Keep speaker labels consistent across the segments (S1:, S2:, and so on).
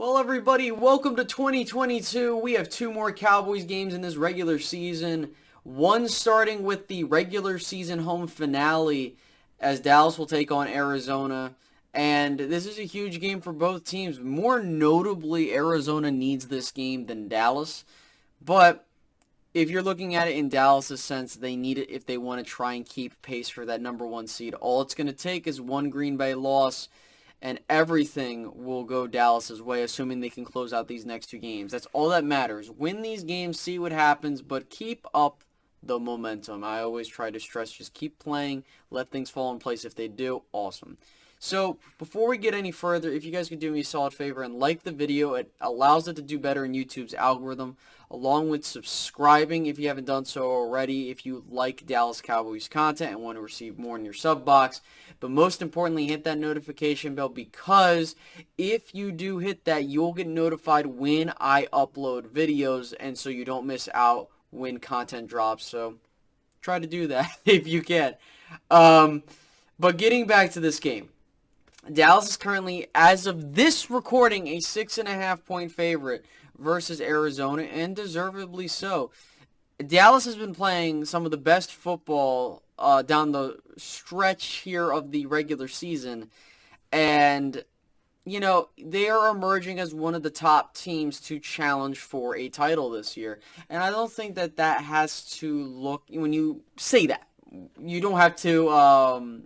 S1: Well, everybody, welcome to 2022. We have two more Cowboys games in this regular season. One starting with the regular season home finale as Dallas will take on Arizona. And this is a huge game for both teams. More notably, Arizona needs this game than Dallas. But if you're looking at it in Dallas' sense, they need it if they want to try and keep pace for that number one seed. All it's going to take is one Green Bay loss and everything will go Dallas's way, assuming they can close out these next two games. That's all that matters. Win these games, see what happens, but keep up the momentum. I always try to stress, just keep playing, let things fall in place. If they do, awesome. So, before we get any further, if you guys could do me a solid favor and like the video, it allows it to do better in YouTube's algorithm, along with subscribing if you haven't done so already, if you like Dallas Cowboys content and want to receive more in your sub box. But most importantly, hit that notification bell, because if you do hit that, you'll get notified when I upload videos, and so you don't miss out when content drops. So, try to do that if you can. But getting back to this game. Dallas is currently, as of this recording, a 6.5-point favorite versus Arizona, and deservedly so. Dallas has been playing some of the best football down the stretch here of the regular season, and, you know, they are emerging as one of the top teams to challenge for a title this year. And I don't think that that has to look, when you say that, you don't have to,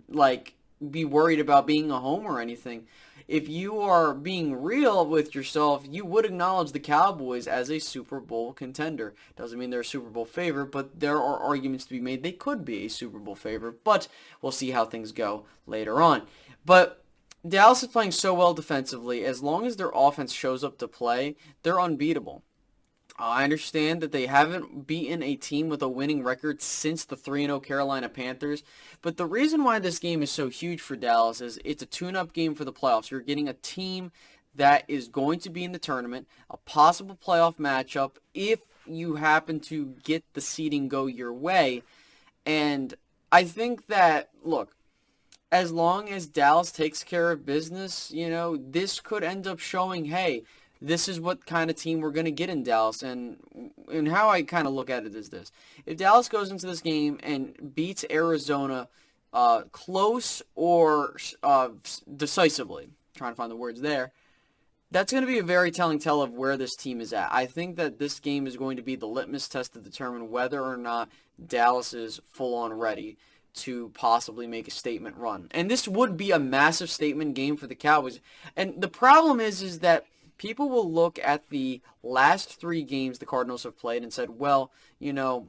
S1: be worried about being a homer or anything. If you are being real with yourself, you would acknowledge the Cowboys as a Super Bowl contender. Doesn't mean they're a Super Bowl favorite, but there are arguments to be made they could be a Super Bowl favorite, but we'll see how things go later on. But Dallas is playing so well defensively. As long as their offense shows up to play, they're unbeatable. I understand that they haven't beaten a team with a winning record since the 3-0 Carolina Panthers, but the reason why this game is so huge for Dallas is it's a tune-up game for the playoffs. You're getting a team that is going to be in the tournament, a possible playoff matchup if you happen to get the seeding go your way. And I think that, look, as long as Dallas takes care of business, you know, this could end up showing, hey, this is what kind of team we're going to get in Dallas. And how I kind of look at it is this. If Dallas goes into this game and beats Arizona close or decisively, trying to find the words there, that's going to be a very telling tell of where this team is at. I think that this game is going to be the litmus test to determine whether or not Dallas is full-on ready to possibly make a statement run. And this would be a massive statement game for the Cowboys. And the problem is that people will look at the last three games the Cardinals have played and said, well, you know,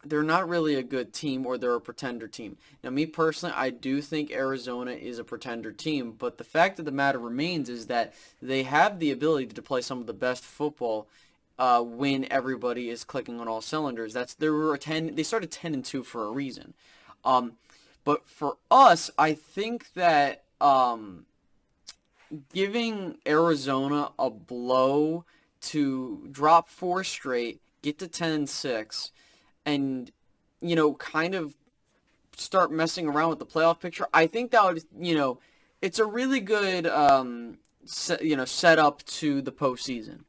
S1: they're not really a good team, or they're a pretender team. Now, me personally, I do think Arizona is a pretender team, but the fact of the matter remains is that they have the ability to play some of the best football when everybody is clicking on all cylinders. They started 10-2 for a reason. But for us, I think that giving Arizona a blow to drop 4 straight, get to 10-6, and, you know, kind of start messing around with the playoff picture, I think that would, you know, it's a really good, setup to the postseason.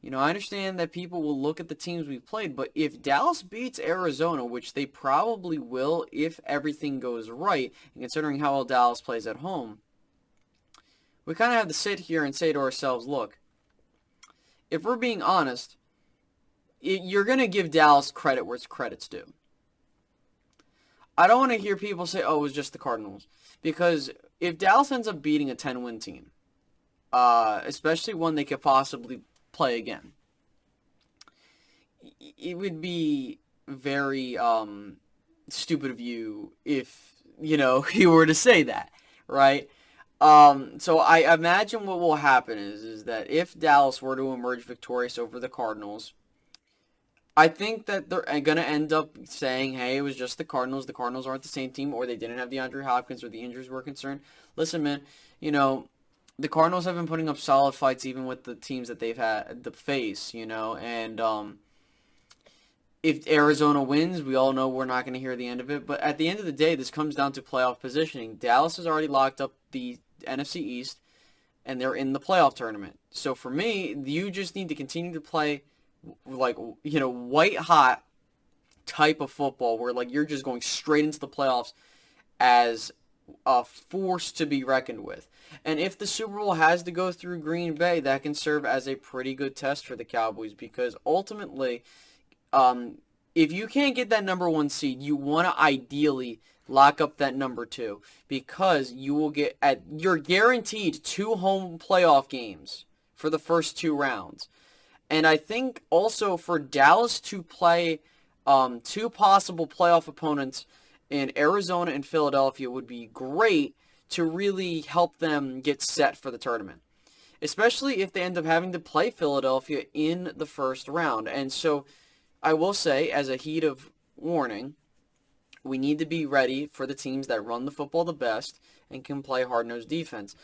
S1: You know, I understand that people will look at the teams we've played, but if Dallas beats Arizona, which they probably will if everything goes right, and considering how well Dallas plays at home, we kind of have to sit here and say to ourselves, look, if we're being honest, you're going to give Dallas credit where credit's due. I don't want to hear people say, oh, it was just the Cardinals. Because if Dallas ends up beating a 10-win team, especially one they could possibly play again, it would be very stupid of you if, you know, you were to say that, right? So I imagine what will happen is that if Dallas were to emerge victorious over the Cardinals, I think that they're going to end up saying, hey, it was just the Cardinals. The Cardinals aren't the same team, or they didn't have DeAndre Hopkins, or the injuries were concerned. Listen, man, you know, the Cardinals have been putting up solid fights even with the teams that they've had to face, you know, and if Arizona wins, we all know we're not going to hear the end of it. But at the end of the day, this comes down to playoff positioning. Dallas has already locked up the NFC East. and they're in the playoff tournament. So for me, you just need to continue to play like, white hot type of football where like you're just going straight into the playoffs as a force to be reckoned with. And if the Super Bowl has to go through Green Bay, that can serve as a pretty good test for the Cowboys, because ultimately, if you can't get that number 1 seed, you want to ideally lock up that number 2, because you're guaranteed 2 home playoff games for the first 2 rounds. And I think also for Dallas to play 2 possible playoff opponents in Arizona and Philadelphia would be great to really help them get set for the tournament, especially if they end up having to play Philadelphia in the first round. And so I will say, as a heat of warning, we need to be ready for the teams that run the football the best and can play hard-nosed defense.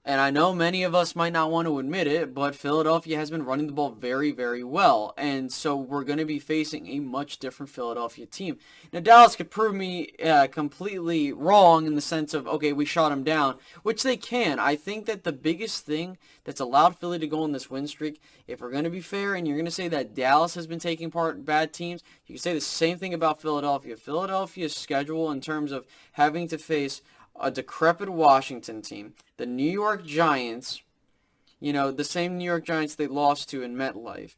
S1: And I know many of us might not want to admit it, but Philadelphia has been running the ball very, very well. And so we're going to be facing a much different Philadelphia team. Now, Dallas could prove me completely wrong in the sense of, okay, we shot them down, which they can. I think that the biggest thing that's allowed Philly to go on this win streak, if we're going to be fair and you're going to say that Dallas has been taking part in bad teams, you can say the same thing about Philadelphia. Philadelphia's schedule in terms of having to face a decrepit Washington team, the New York Giants, the same New York Giants they lost to in MetLife.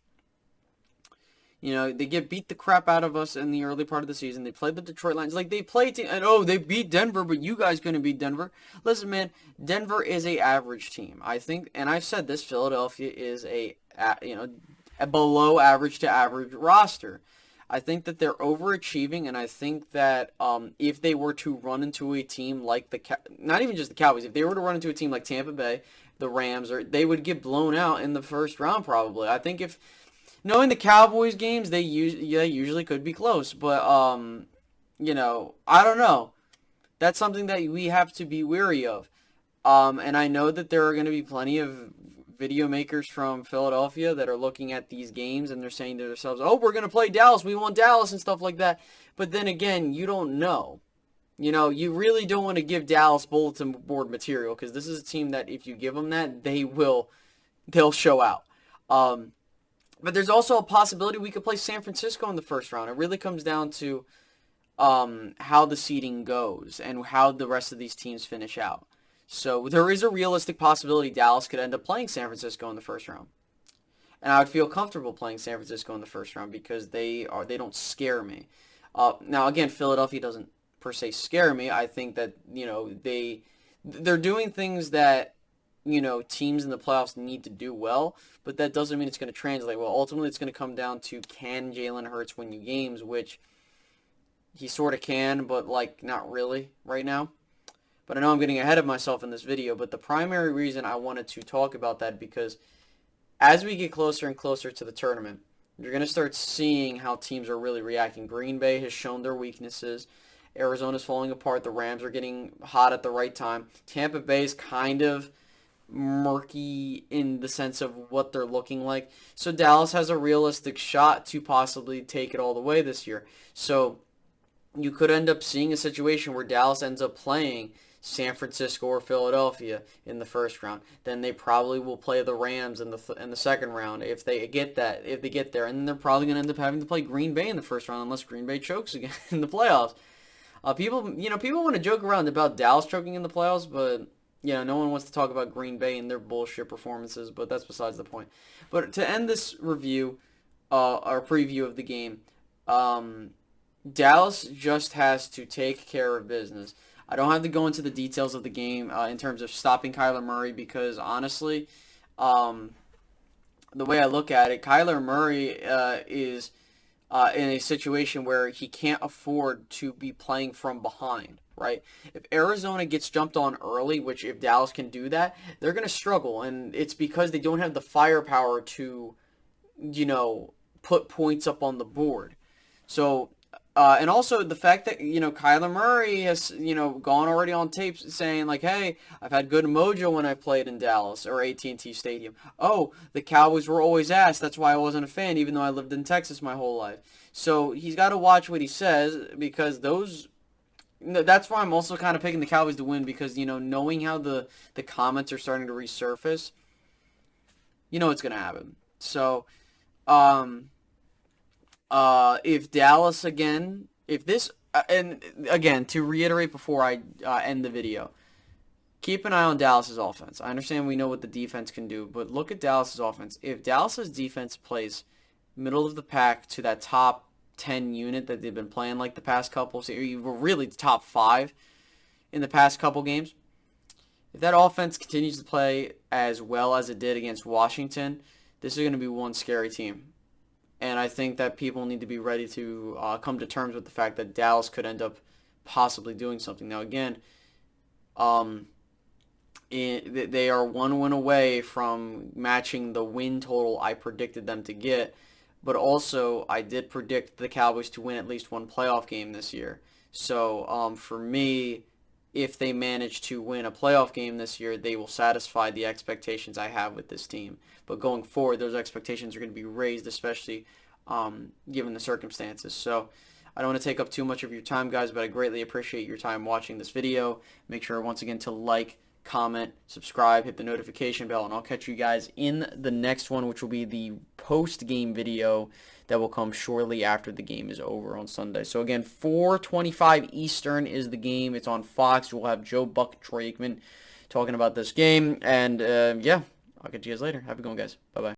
S1: They beat the crap out of us in the early part of the season. They played the Detroit Lions. Like, they played, and they beat Denver, but you guys couldn't beat Denver. Listen, man, Denver is a average team. I think, and I've said this, Philadelphia is a below average to average roster. I think that they're overachieving, and I think that if they were to run into a team like not even just the Cowboys, if they were to run into a team like Tampa Bay, the Rams, they would get blown out in the first round probably. I think knowing the Cowboys games, they usually could be close, but I don't know. That's something that we have to be wary of. And I know that there are going to be plenty of video makers from Philadelphia that are looking at these games and they're saying to themselves, oh, we're going to play Dallas, we want Dallas and stuff like that. But then again, you don't know. You really don't want to give Dallas bulletin board material, because this is a team that if you give them that, they'll show out. But there's also a possibility we could play San Francisco in the first round. It really comes down to how the seeding goes and how the rest of these teams finish out. So there is a realistic possibility Dallas could end up playing San Francisco in the first round. And I would feel comfortable playing San Francisco in the first round because they don't scare me. Now, again, Philadelphia doesn't per se scare me. I think that, they're doing things that, teams in the playoffs need to do well, but that doesn't mean it's going to translate well. Ultimately, it's going to come down to, can Jalen Hurts win you games, which he sort of can, but, not really right now. But I know I'm getting ahead of myself in this video, but the primary reason I wanted to talk about that, because as we get closer and closer to the tournament, you're going to start seeing how teams are really reacting. Green Bay has shown their weaknesses. Arizona's falling apart. The Rams are getting hot at the right time. Tampa Bay's kind of murky in the sense of what they're looking like. So Dallas has a realistic shot to possibly take it all the way this year. So you could end up seeing a situation where Dallas ends up playing San Francisco or Philadelphia in the first round. Then they probably will play the Rams in the second round if they get there, and then they're probably going to end up having to play Green Bay in the first round unless Green Bay chokes again in the playoffs. People want to joke around about Dallas choking in the playoffs, but no one wants to talk about Green Bay and their bullshit performances. But that's besides the point. But to end this review, our preview of the game, Dallas just has to take care of business. I don't have to go into the details of the game in terms of stopping Kyler Murray, because honestly, the way I look at it, Kyler Murray is in a situation where he can't afford to be playing from behind, right? If Arizona gets jumped on early, which if Dallas can do that, they're going to struggle, and it's because they don't have the firepower to, put points up on the board. So and also the fact that, Kyler Murray has, gone already on tape saying like, hey, I've had good mojo when I played in Dallas or AT&T Stadium. Oh, the Cowboys were always asked. That's why I wasn't a fan, even though I lived in Texas my whole life. So he's got to watch what he says, because those that's why I'm also kind of picking the Cowboys to win because, knowing how the comments are starting to resurface, it's going to happen. So, if Dallas again, if this, and again, to reiterate before I end the video, keep an eye on Dallas's offense. I understand we know what the defense can do, but look at Dallas's offense. If Dallas's defense plays middle of the pack to that top 10 unit that they've been playing like the past couple, so really top 5 in the past couple games, if that offense continues to play as well as it did against Washington, this is going to be one scary team. And I think that people need to be ready to come to terms with the fact that Dallas could end up possibly doing something. Now, again, they are 1 win away from matching the win total I predicted them to get. But also, I did predict the Cowboys to win at least one playoff game this year. So, for me, if they manage to win a playoff game this year, they will satisfy the expectations I have with this team. But going forward, those expectations are going to be raised, especially given the circumstances. So I don't want to take up too much of your time, guys, but I greatly appreciate your time watching this video. Make sure, once again, to like, comment, subscribe, hit the notification bell, and I'll catch you guys in the next one, which will be the post-game video that will come shortly after the game is over on Sunday. So again, 4:25 Eastern is the game. It's on Fox. We'll have Joe Buck, Troy Aikman talking about this game. And yeah, I'll catch you guys later. Have a good one, guys. Bye-bye.